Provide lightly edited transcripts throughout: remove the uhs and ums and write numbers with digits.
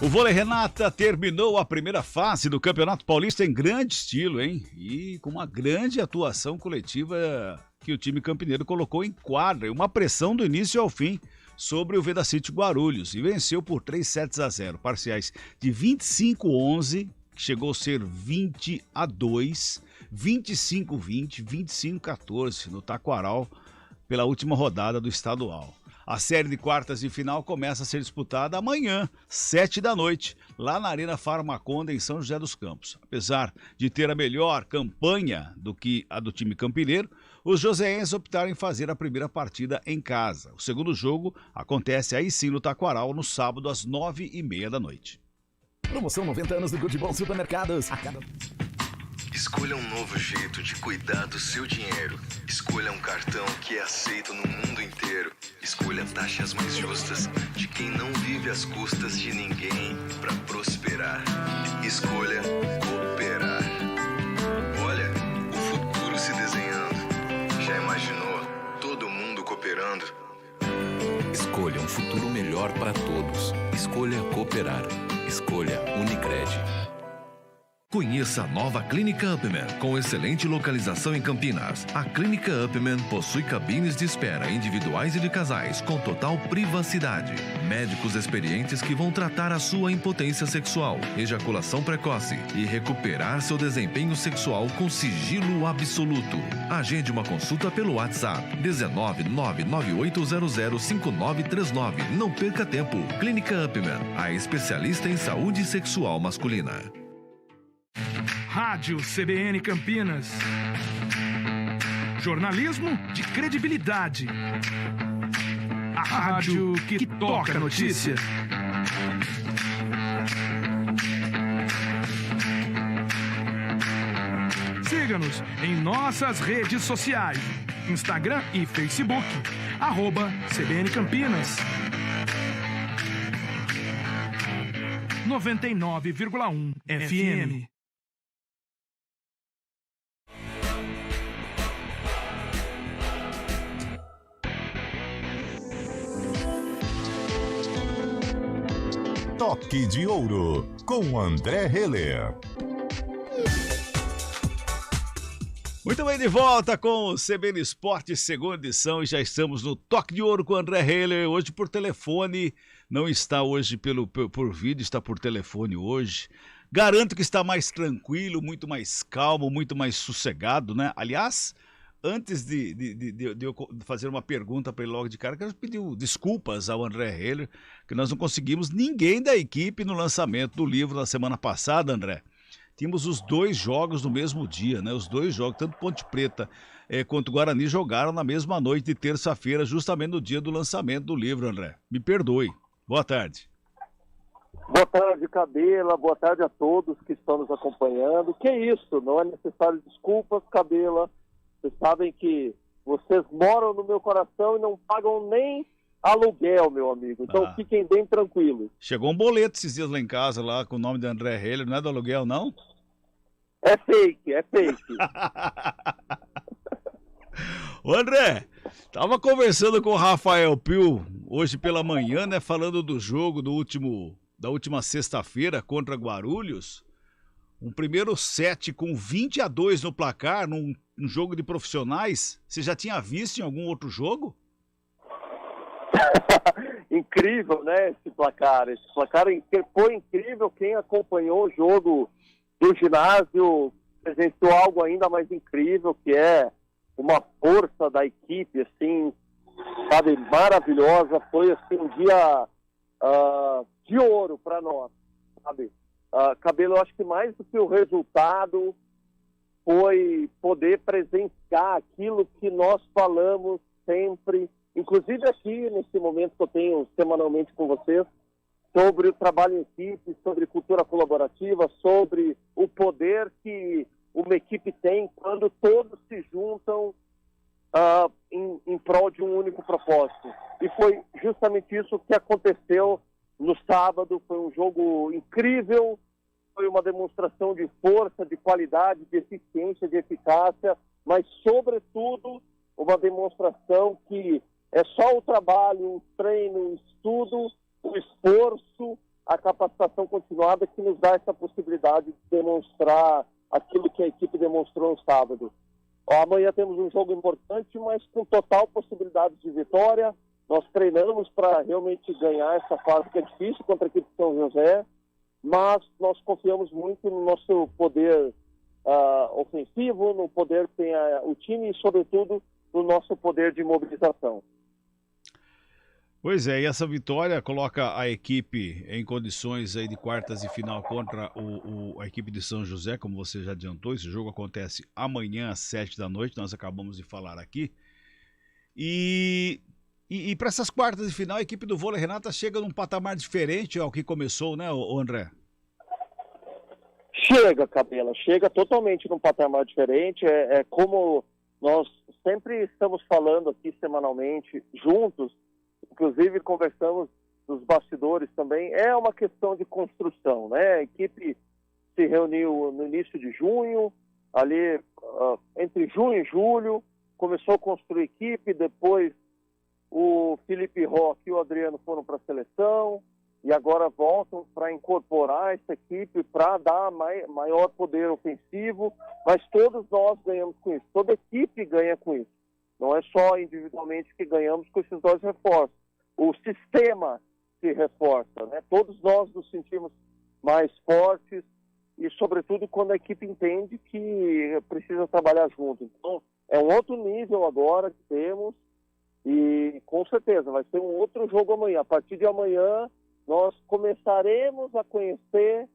O vôlei Renata terminou a primeira fase do Campeonato Paulista em grande estilo, hein? E com uma grande atuação coletiva que o time campineiro colocou em quadra, e uma pressão do início ao fim sobre o Vedacity Guarulhos, e venceu por 3-0, parciais de 25-11, que chegou a ser 20-2, 25-20, 25-14 no Taquaral, pela última rodada do estadual. A série de quartas de final começa a ser disputada amanhã, 7h, lá na Arena Farmaconda, em São José dos Campos. Apesar de ter a melhor campanha do que a do time campineiro, os joseenses optaram em fazer a primeira partida em casa. O segundo jogo acontece aí sim no Taquaral, no sábado, às 9h30. Promoção 90 anos do Good Bom Supermercados. Escolha um novo jeito de cuidar do seu dinheiro. Escolha um cartão que é aceito no mundo inteiro. Escolha taxas mais justas de quem não vive às custas de ninguém para prosperar. Escolha cooperar. Olha, o futuro se desenhando. Já imaginou todo mundo cooperando? Escolha um futuro melhor para todos. Escolha cooperar. Escolha Unicred. Conheça a nova Clínica Upman, com excelente localização em Campinas. A Clínica Upman possui cabines de espera individuais e de casais, com total privacidade. Médicos experientes que vão tratar a sua impotência sexual, ejaculação precoce e recuperar seu desempenho sexual com sigilo absoluto. Agende uma consulta pelo WhatsApp 19998005939. Não perca tempo. Clínica Upman, a especialista em saúde sexual masculina. Rádio CBN Campinas. Jornalismo de credibilidade. A rádio que toca a notícia. Siga-nos em nossas redes sociais. Instagram e Facebook. @CBN Campinas. 99,1 FM. Toque de Ouro, com André Heller. Muito bem, de volta com o CBN Esporte, segunda edição, e já estamos no Toque de Ouro com o André Heller, hoje por telefone, não está hoje por vídeo, está por telefone hoje. Garanto que está mais tranquilo, muito mais calmo, muito mais sossegado, né? Aliás, antes de eu fazer uma pergunta para ele logo de cara, quero pedir desculpas ao André Heller, que nós não conseguimos ninguém da equipe no lançamento do livro na semana passada, André. Tínhamos os dois jogos no mesmo dia, né? Os dois jogos, tanto Ponte Preta quanto Guarani, jogaram na mesma noite de terça-feira, justamente no dia do lançamento do livro, André. Me perdoe. Boa tarde. Boa tarde, Cabela. Boa tarde a todos que estão nos acompanhando. Que isso, não é necessário desculpas, Cabela. Vocês sabem que vocês moram no meu coração e não pagam nem aluguel, meu amigo. Então fiquem bem tranquilos. Chegou um boleto esses dias lá em casa, lá com o nome de André Heller. Não é do aluguel, não? É fake, é fake. Ô André, tava conversando com o Rafael Pio hoje pela manhã, né? Falando do jogo da última sexta-feira contra Guarulhos. Um primeiro set com 20-2 no placar, num jogo de profissionais. Você já tinha visto em algum outro jogo? Incrível, né, esse placar. Esse placar foi incrível. Quem acompanhou o jogo do ginásio presenciou algo ainda mais incrível, que é uma força da equipe, assim, sabe, maravilhosa. Foi, assim, um dia de ouro para nós, sabe? Cabelo, eu acho que mais do que o resultado foi poder presenciar aquilo que nós falamos sempre, inclusive aqui nesse momento que eu tenho semanalmente com vocês, sobre o trabalho em equipe, sobre cultura colaborativa, sobre o poder que uma equipe tem quando todos se juntam em prol de um único propósito. E foi justamente isso que aconteceu no sábado. Foi um jogo incrível, foi uma demonstração de força, de qualidade, de eficiência, de eficácia, mas, sobretudo, uma demonstração que é só o trabalho, o treino, o estudo, o esforço a capacitação continuada que nos dá essa possibilidade de demonstrar aquilo que a equipe demonstrou no sábado. Amanhã temos um jogo importante, mas com total possibilidade de vitória. Nós treinamos para realmente ganhar essa fase que é difícil contra a equipe de São José, mas nós confiamos muito no nosso poder ofensivo, no poder que tem o time e, sobretudo, no nosso poder de mobilização. Pois é, e essa vitória coloca a equipe em condições aí de quartas de final contra a equipe de São José, como você já adiantou. Esse jogo acontece amanhã às 7 da noite, nós acabamos de falar aqui. E para essas quartas de final, a equipe do Vôlei Renata chega num patamar diferente ao que começou, né, o André? Chega, Cabela, chega totalmente num patamar diferente. É como nós sempre estamos falando aqui semanalmente, juntos, inclusive conversamos nos bastidores também, é uma questão de construção, né? A equipe se reuniu no início de junho, ali entre junho e julho, começou a construir equipe, depois o Felipe Roque e o Adriano foram para a seleção, e agora voltam para incorporar essa equipe, para dar maior poder ofensivo, mas todos nós ganhamos com isso, toda equipe ganha com isso. Não é só individualmente que ganhamos com esses dois reforços. O sistema se reforça, né? Todos nós nos sentimos mais fortes e, sobretudo, quando a equipe entende que precisa trabalhar junto. Então, é um outro nível agora que temos e, com certeza, vai ser um outro jogo amanhã. A partir de amanhã, nós começaremos a conhecer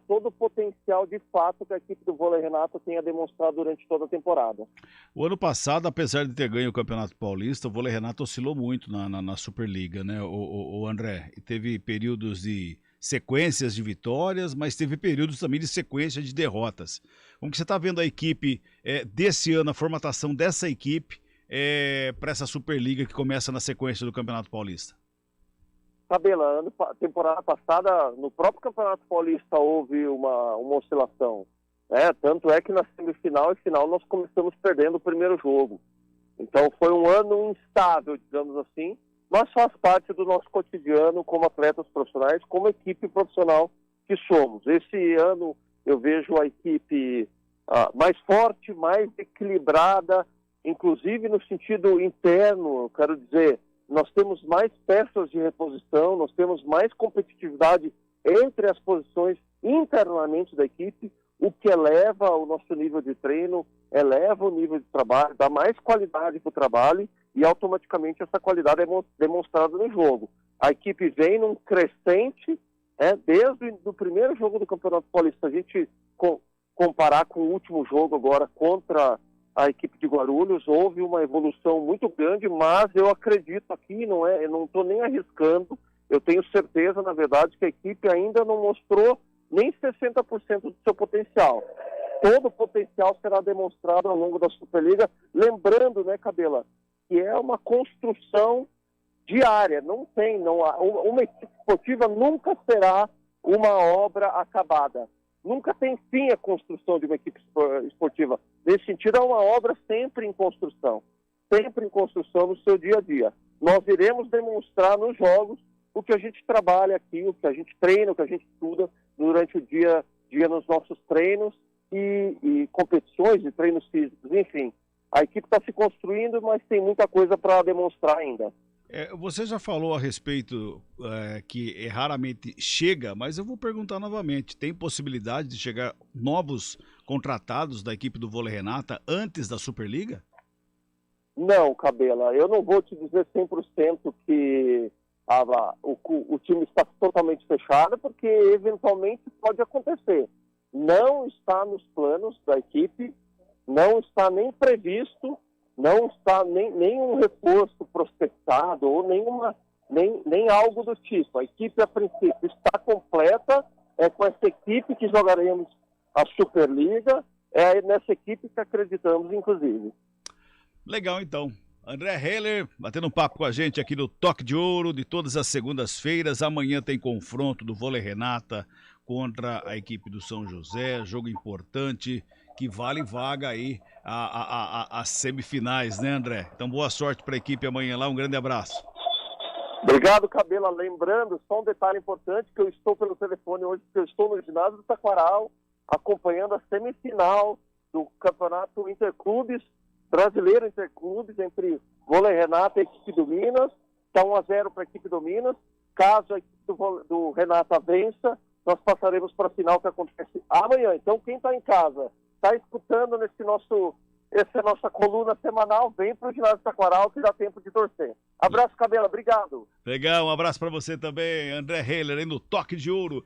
todo o potencial de fato que a equipe do Vôlei Renata tenha demonstrado durante toda a temporada. O ano passado, apesar de ter ganho o Campeonato Paulista, o Vôlei Renata oscilou muito na Superliga, né, o André? E teve períodos de sequências de vitórias, mas teve períodos também de sequência de derrotas. Como que você está vendo a equipe desse ano, a formatação dessa equipe para essa Superliga que começa na sequência do Campeonato Paulista? Cabela, temporada passada, no próprio Campeonato Paulista houve uma oscilação, né? Tanto é que na semifinal e final nós começamos perdendo o primeiro jogo. Então foi um ano instável, digamos assim, mas faz parte do nosso cotidiano como atletas profissionais, como equipe profissional que somos. Esse ano eu vejo a equipe mais forte, mais equilibrada, inclusive no sentido interno, quero dizer, nós temos mais peças de reposição, nós temos mais competitividade entre as posições internamente da equipe, o que eleva o nosso nível de treino, eleva o nível de trabalho, dá mais qualidade para o trabalho e automaticamente essa qualidade é demonstrada no jogo. A equipe vem num crescente, desde o primeiro jogo do Campeonato Paulista, a gente comparar com o último jogo agora contra a equipe de Guarulhos, houve uma evolução muito grande, mas eu acredito aqui, eu não estou nem arriscando, eu tenho certeza, na verdade, que a equipe ainda não mostrou nem 60% do seu potencial. Todo o potencial será demonstrado ao longo da Superliga, lembrando, né, Cabela, que é uma construção diária, uma equipe esportiva nunca será uma obra acabada. Nunca tem fim a construção de uma equipe esportiva. Nesse sentido, é uma obra sempre em construção no seu dia a dia. Nós iremos demonstrar nos jogos o que a gente trabalha aqui, o que a gente treina, o que a gente estuda durante o dia nos nossos treinos e competições e treinos físicos. Enfim, a equipe está se construindo, mas tem muita coisa para demonstrar ainda. Você já falou a respeito que raramente chega, mas eu vou perguntar novamente. Tem possibilidade de chegar novos contratados da equipe do Vôlei Renata antes da Superliga? Não, Cabela. Eu não vou te dizer 100% que o time está totalmente fechado, porque eventualmente pode acontecer. Não está nos planos da equipe, não está nem previsto, não está nem um reforço prospectado ou nem algo do tipo. A equipe, a princípio, está completa, é com essa equipe que jogaremos a Superliga, é nessa equipe que acreditamos, inclusive. Legal, então. André Heller batendo um papo com a gente aqui no Toque de Ouro de todas as segundas-feiras. Amanhã tem confronto do Vôlei Renata contra a equipe do São José, jogo importante que vale vaga aí as semifinais, né, André? Então boa sorte para a equipe amanhã lá, um grande abraço. Obrigado, Cabela. Lembrando, só um detalhe importante, que eu estou pelo telefone hoje, porque eu estou no ginásio do Taquaral, acompanhando a semifinal do Campeonato Interclubes, Brasileiro Interclubes, entre Vôlei Renata e a equipe do Minas. Está 1-0 para a equipe do Minas. Caso a equipe do Renata vença, nós passaremos para a final, que acontece amanhã. Então, quem está em casa, está escutando essa nossa coluna semanal, vem para o ginásio Taquaral, que dá tempo de torcer. Abraço, Cabela, obrigado. Legal, um abraço para você também, André Heiler, aí no Toque de Ouro.